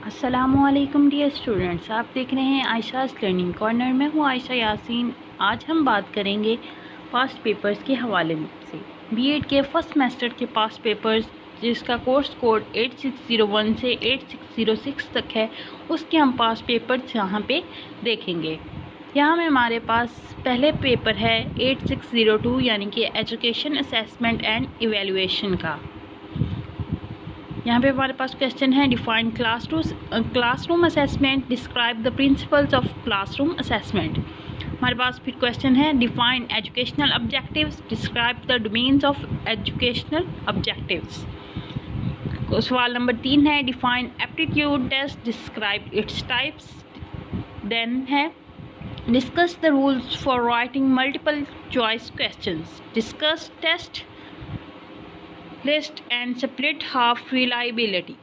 अस्सलामुअलैकुम dear students, आप देख रहे हैं आयशाज लर्निंग कॉर्नर में। हूँ आयशा यासीन। आज हम बात करेंगे पास्ट पेपर्स के हवाले से। बीएड के फर्स्ट सेमेस्टर के पास्ट पेपर्स जिसका कोर्स कोड 8601 से 8606 तक है, उसके हम पास्ट पेपर्स यहाँ पे देखेंगे। यहाँ में हमारे पास पहले पेपर है 8602 यानी कि एजुकेशन असेसमेंट एंड इवेल्युएशन का। यहाँ पे हमारे पास क्वेश्चन है define classroom assessment, describe the principles of classroom assessment. हमारे पास फिर क्वेश्चन है define educational objectives, describe the domains of educational objectives. सवाल नंबर 3 है define aptitude test, describe its types. Then है discuss the rules for writing multiple choice questions, discuss test list and split half reliability,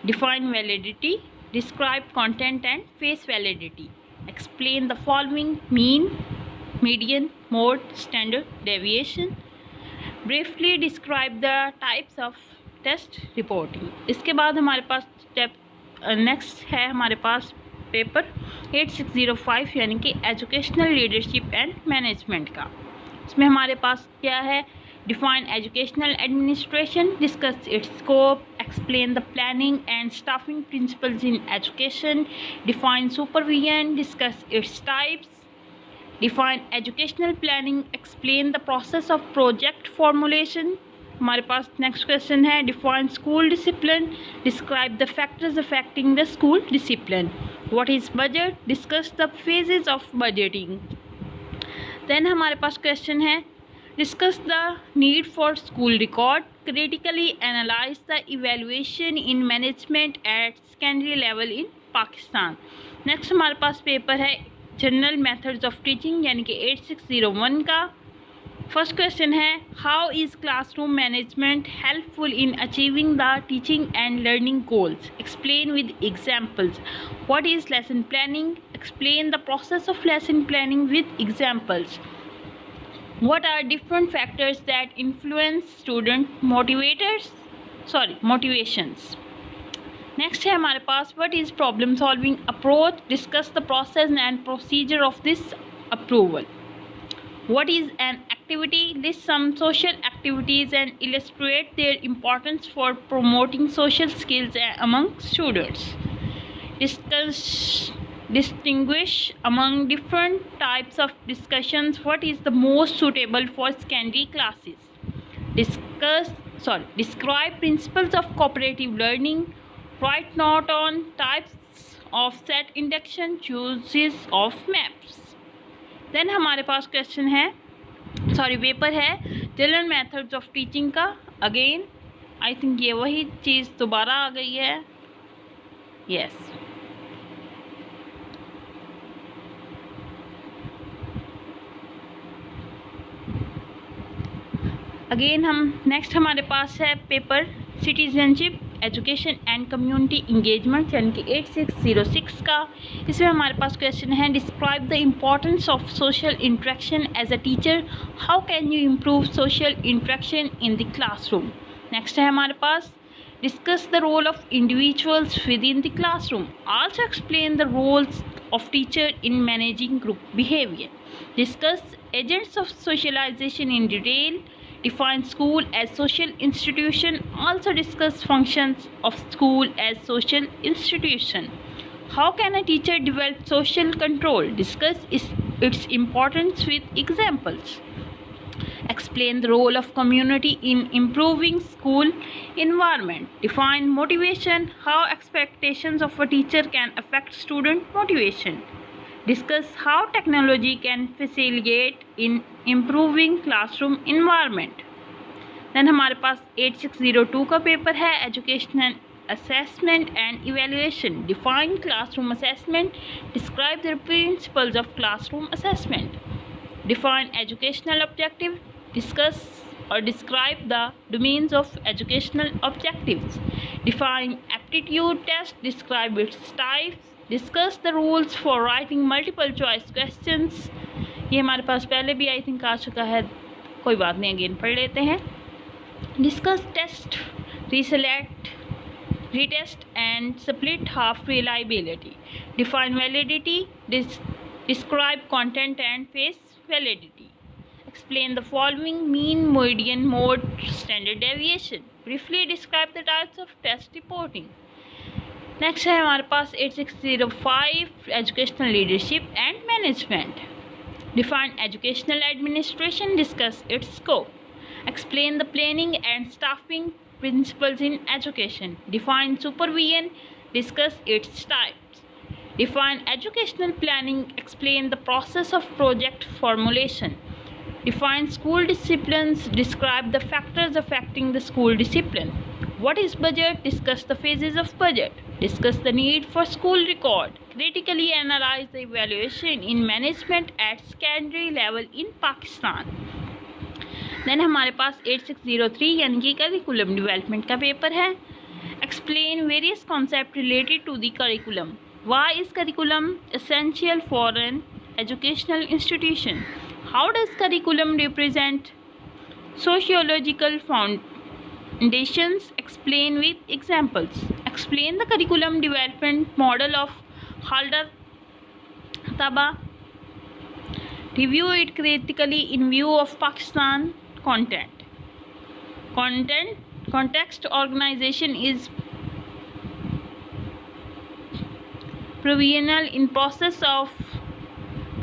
define validity, describe content and face validity, explain the following: mean, median, mode, standard deviation, briefly describe the types of test reporting। इसके बाद हमारे पास step next है हमारे पास paper 8605 यानी कि educational leadership and management का। इसमें हमारे पास क्या है define educational administration, discuss its scope, explain the planning and staffing principles in education, define supervision, discuss its types, define educational planning, explain the process of project formulation। हमारे पास next question है define school discipline, describe the factors affecting the school discipline, what is budget, discuss the phases of budgeting। then हमारे पास question है discuss the need for school record, critically analyze the evaluation in management at secondary level in Pakistan। Next हमारे पास paper है general methods of teaching यानी कि 8601 का। First question है how is classroom management helpful in achieving the teaching and learning goals, explain with examples. What is lesson planning, explain the process of lesson planning with examples. What are different factors that influence student motivations? Next है हमारे पास what is problem solving approach, discuss the process and procedure of this approval। What is an activity, list some social activities and illustrate their importance for promoting social skills among students। Distinguish among different types of discussions, what is the most suitable for secondary classes। Describe principles of cooperative learning, write note on types of set induction, choices of maps। then हमारे पास question है paper है general methods of teaching का। Again I think ये वही चीज़ दोबारा आ गई है। यस अगेन हम नेक्स्ट हमारे पास है paper citizenship education and community engagement यानी कि 8606 का। इसमें हमारे पास क्वेश्चन है describe the importance of social interaction as a teacher, how can you improve social interaction in the classroom. Next है हमारे पास discuss the role of individuals within the classroom, also explain the roles of teacher in managing group behavior, discuss agents of socialization in detail, define school as social institution, also discuss functions of school as social institution, how can a teacher develop social control, discuss its importance with examples, explain the role of community in improving school environment, define motivation, how expectations of a teacher can affect student motivation, discuss how technology can facilitate in improving classroom environment। then हमारे पास 8602 का paper है educational assessment and evaluation, define classroom assessment, describe the principles of classroom assessment, define educational objective, discuss or describe the domains of educational objectives, define aptitude test, describe its types, discuss the rules for writing multiple choice questions। ये हमारे पास पहले भी I think आ चुका है, कोई बात नहीं, again पढ़ लेते हैं। Discuss test, reselect retest and split half reliability. Define validity, describe content and face validity. Explain the following: mean, median, mode, standard deviation. Briefly describe the types of test reporting. Next है हमारे पास 8605 educational leadership and management. Define educational administration, discuss it's scope. Explain the planning and staffing principles in education. Define supervision, discuss its types. Define educational planning, explain the process of project formulation. Define school disciplines, describe the factors affecting the school discipline. What is budget? Discuss the phases of budget. Discuss the need for school record. Critically analyze the evaluation in management at secondary level in Pakistan. Then हमारे पास 8603 यानी कि curriculum development का paper है. Explain various concepts related to the curriculum. Why is curriculum essential for an educational institution? How does curriculum represent sociological foundations? Explain with examples. Explain the curriculum development model of Halder Taba. Review it critically in view of Pakistan content. Context organization is provisional in process of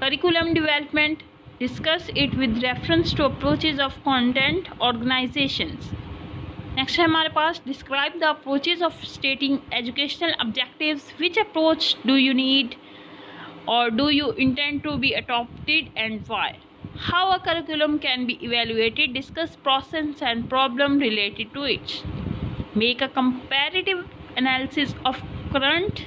curriculum development. Discuss it with reference to approaches of content organizations. Next है हमारे पास describe the approaches of stating educational objectives. Which approach do you need or do you intend to be adopted and why? How a curriculum can be evaluated. Discuss process and problem related to it. Make a comparative analysis of current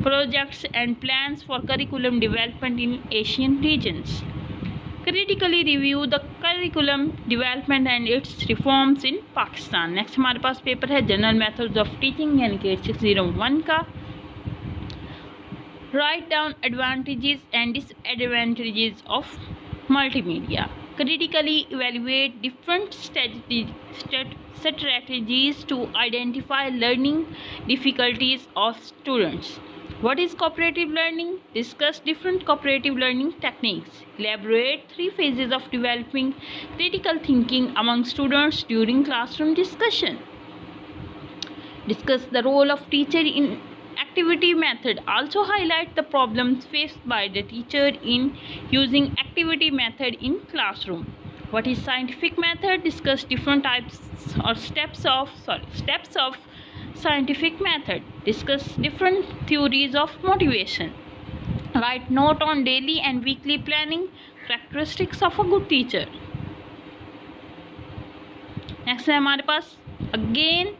projects and plans for curriculum development in Asian regions. Critically review the curriculum development and its reforms in Pakistan. Next हमारे पास paper है general methods of teaching यानी कि 8601 का. Write down advantages and disadvantages of multimedia. Critically evaluate different strategies to identify learning difficulties of students. What is cooperative learning? Discuss different cooperative learning techniques. Elaborate 3 phases of developing critical thinking among students during classroom discussion. Discuss the role of teacher in activity method. Also highlight the problems faced by the teacher in using activity method in classroom. What is scientific method? Discuss different types or steps of scientific method. Discuss different theories of motivation. Write note on daily and weekly planning. Characteristics of a good teacher. Next है हमारे पास again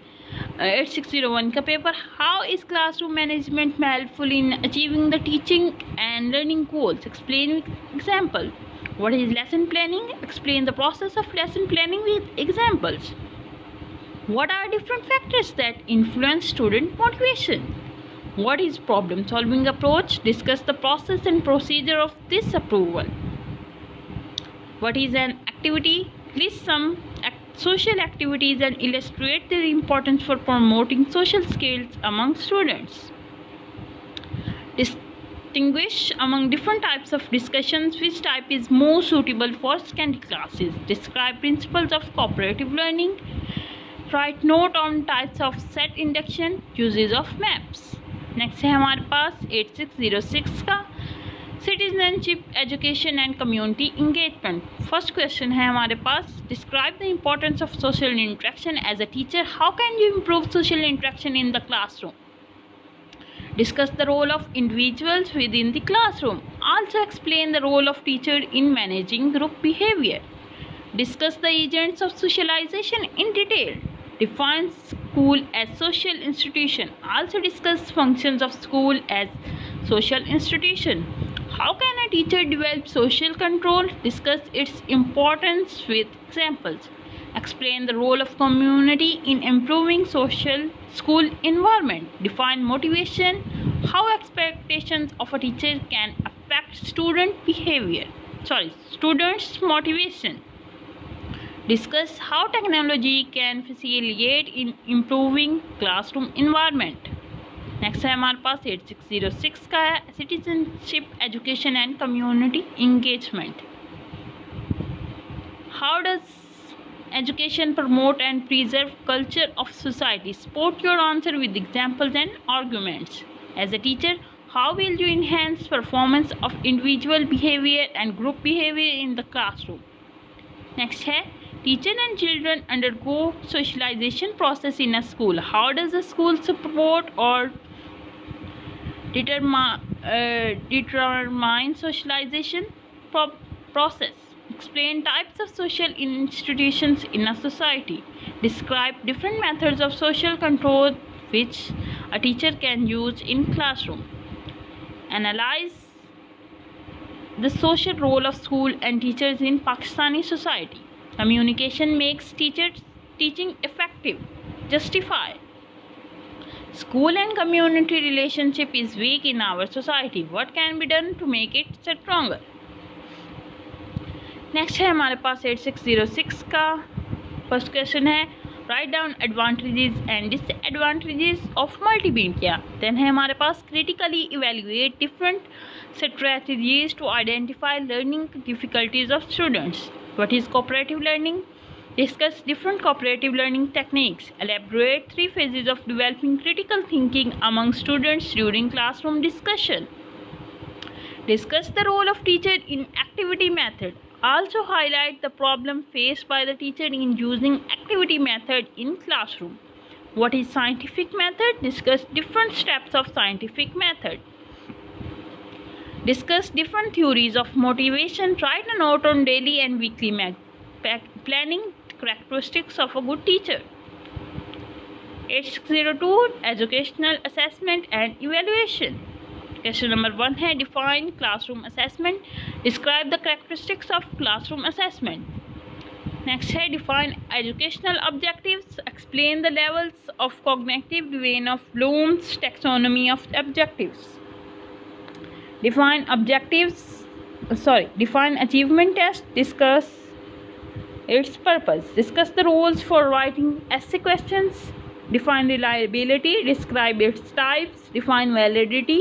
8601 का paper. How is classroom management helpful in achieving the teaching and learning goals? Explain with example. What is lesson planning? Explain the process of lesson planning with examples. What are different factors that influence student motivation? What is problem solving approach? Discuss the process and procedure of this approval. What is an activity? List some social activities and illustrate their importance for promoting social skills among students. Distinguish among different types of discussions which type is more suitable for secondary classes. Describe principles of cooperative learning. Write note on types of set induction, uses of maps. Next है हमारे पास 8606 का citizenship, education and community engagement. First question है हमारे पास describe the importance of social interaction as a teacher. How can you improve social interaction in the classroom? Discuss the role of individuals within the classroom. Also explain the role of teacher in managing group behavior. Discuss the agents of socialization in detail. Define school as social institution. Also discuss functions of school as social institution. How can a teacher develop social control? Discuss its importance with examples. Explain the role of community in improving social school environment. Define motivation. How expectations of a teacher can affect student behavior. Students' motivation. Discuss how technology can facilitate in improving classroom environment. Next है हमारे पास 8606 का है citizenship education and community engagement. How does education promote and preserve culture of society? Support your answer with examples and arguments. As a teacher, how will you enhance performance of individual behavior and group behavior in the classroom? Next है teacher and children undergo socialization process in a school. How does a school support or determine socialization process? Explain types of social institutions in a society. Describe different methods of social control which a teacher can use in classroom. Analyze the social role of school and teachers in Pakistani society. Communication makes teaching effective. Justify. School and community relationship is weak in our society. What can be done to make it stronger? Next है हमारे पास 8606 का first question है write down advantages and disadvantages of multimedia. Then है हमारे पास critically evaluate different strategies to identify learning difficulties of students. What is cooperative learning? Discuss different cooperative learning techniques. Elaborate 3 phases of developing critical thinking among students during classroom discussion. Discuss the role of teacher in activity method. Also highlight the problem faced by the teacher in using activity method in classroom. What is scientific method? Discuss different steps of scientific method. Discuss different theories of motivation. Write a note on daily and weekly planning characteristics of a good teacher. 8602 educational assessment and evaluation. Question number 1 है define classroom assessment. Describe the characteristics of classroom assessment. Next है define educational objectives. Explain the levels of cognitive domain of Bloom's taxonomy of objectives. Define achievement test. Discuss its purpose. Discuss the rules for writing essay questions. Define reliability. Describe its types. Define validity.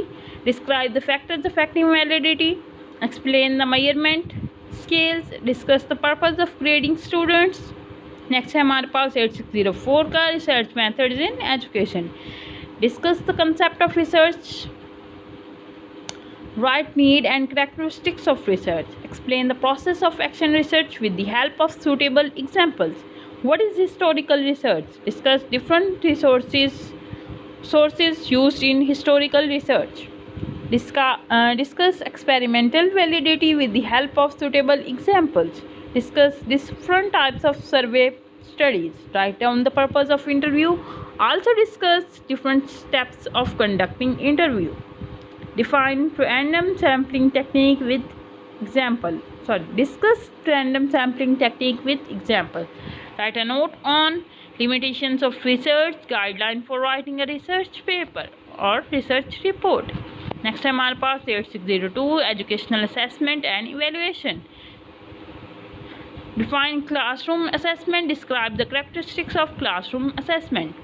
Describe the factors affecting validity. Explain the measurement scales. Discuss the purpose of grading students. Next है हमारे पास 8604 का research methods in education. Discuss the concept of research. Write need and characteristics of research. Explain the process of action research with the help of suitable examples. What is historical research? Discuss different sources used in historical research. Discuss experimental validity with the help of suitable examples. Discuss different types of survey studies. Write down the purpose of interview. Also discuss different steps of conducting interview. Define random sampling technique with example. Discuss random sampling technique with example. Write a note on limitations of research, guideline for writing a research paper or research report. Next है हमारे पास 8602 educational assessment and evaluation. Define classroom assessment. Describe the characteristics of classroom assessment.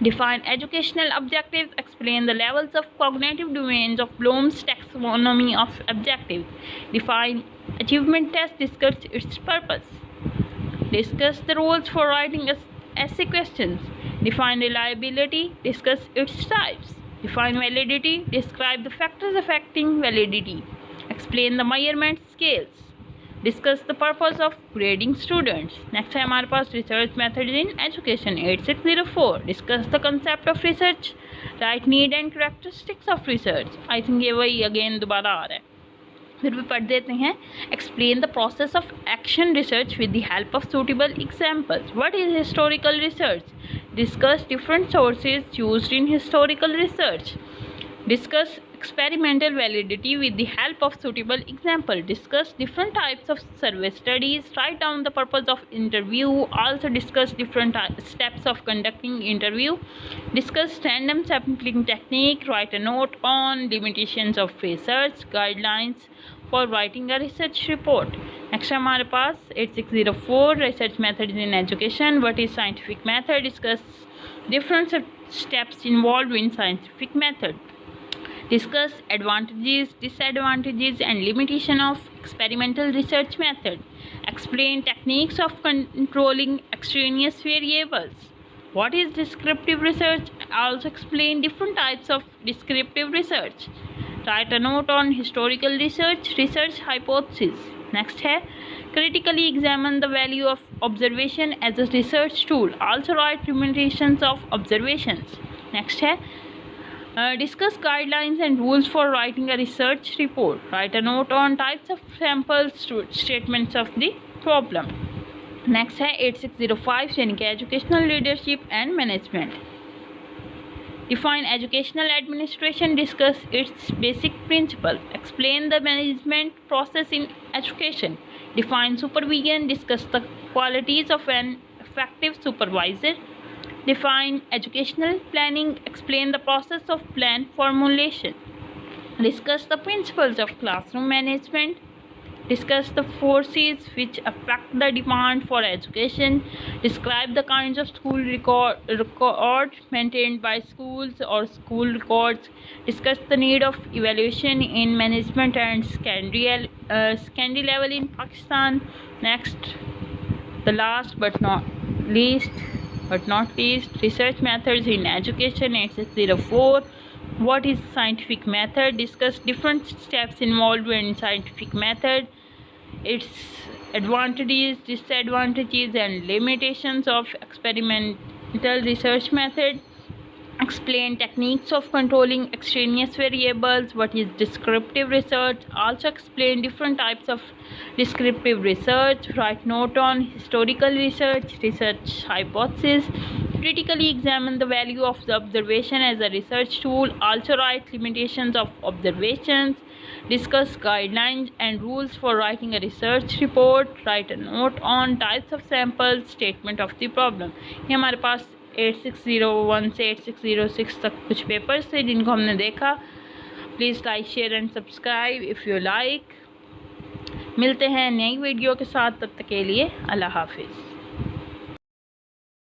Define educational objectives. Explain the levels of cognitive domains of Bloom's taxonomy of objectives. Define achievement test. Discuss its purpose. Discuss the rules for writing essay questions. Define reliability. Discuss its types. Define validity. Describe the factors affecting validity. Explain the measurement scales. Discuss the purpose of grading students. Next है हमारे पास research methods in education 8604. Discuss the concept of research. Write need and characteristics of research. I think ये वही again दोबारा आ रहा है, फिर भी पढ़ देते हैं. Explain the process of action research with the help of suitable examples. What is historical research? Discuss different sources used in historical research. Discuss experimental validity with the help of suitable example. Discuss different types of survey studies. Write down the purpose of interview. Also discuss different steps of conducting interview. Discuss random sampling technique. Write a note on limitations of research, guidelines for writing a research report. Next हमारे पास 8604 research methods in education, what is scientific method, discuss different steps involved in scientific method, discuss advantages, disadvantages and limitation of experimental research method, explain techniques of controlling extraneous variables. What is descriptive research? Also explain different types of descriptive research. Write a note on historical research, research hypothesis. Next है critically examine the value of observation as a research tool. Also write limitations of observations. Next है discuss guidelines and rules for writing a research report. Write a note on types of samples, statements of the problem. Next है 8605 यानी कि educational leadership and management. Define educational administration, discuss its basic principle, explain the management process in education, define supervision, discuss the qualities of an effective supervisor, define educational planning, explain the process of plan formulation, discuss the principles of classroom management, discuss the forces which affect the demand for education, describe the kinds of school records maintained by schools or school records, discuss the need of evaluation in management and secondary level in Pakistan. Next, the last but not least, research methods in education 8604. What is scientific method? Discuss different steps involved in scientific method, its advantages, disadvantages and limitations of experimental research method. Explain techniques of controlling extraneous variables. What is descriptive research? Also explain different types of descriptive research. Write note on historical research, research hypothesis. Critically examine the value of the observation as a research tool. Also write limitations of observations. Discuss guidelines and rules for writing a research report. Write a note on types of samples, statement of the problem. ये हमारे पास 8601 से 8606 तक कुछ papers थे जिनको हमने देखा. Please like, share and subscribe if you like. मिलते हैं नई वीडियो के साथ, तब तक के लिए अल्लाह हाफिज़.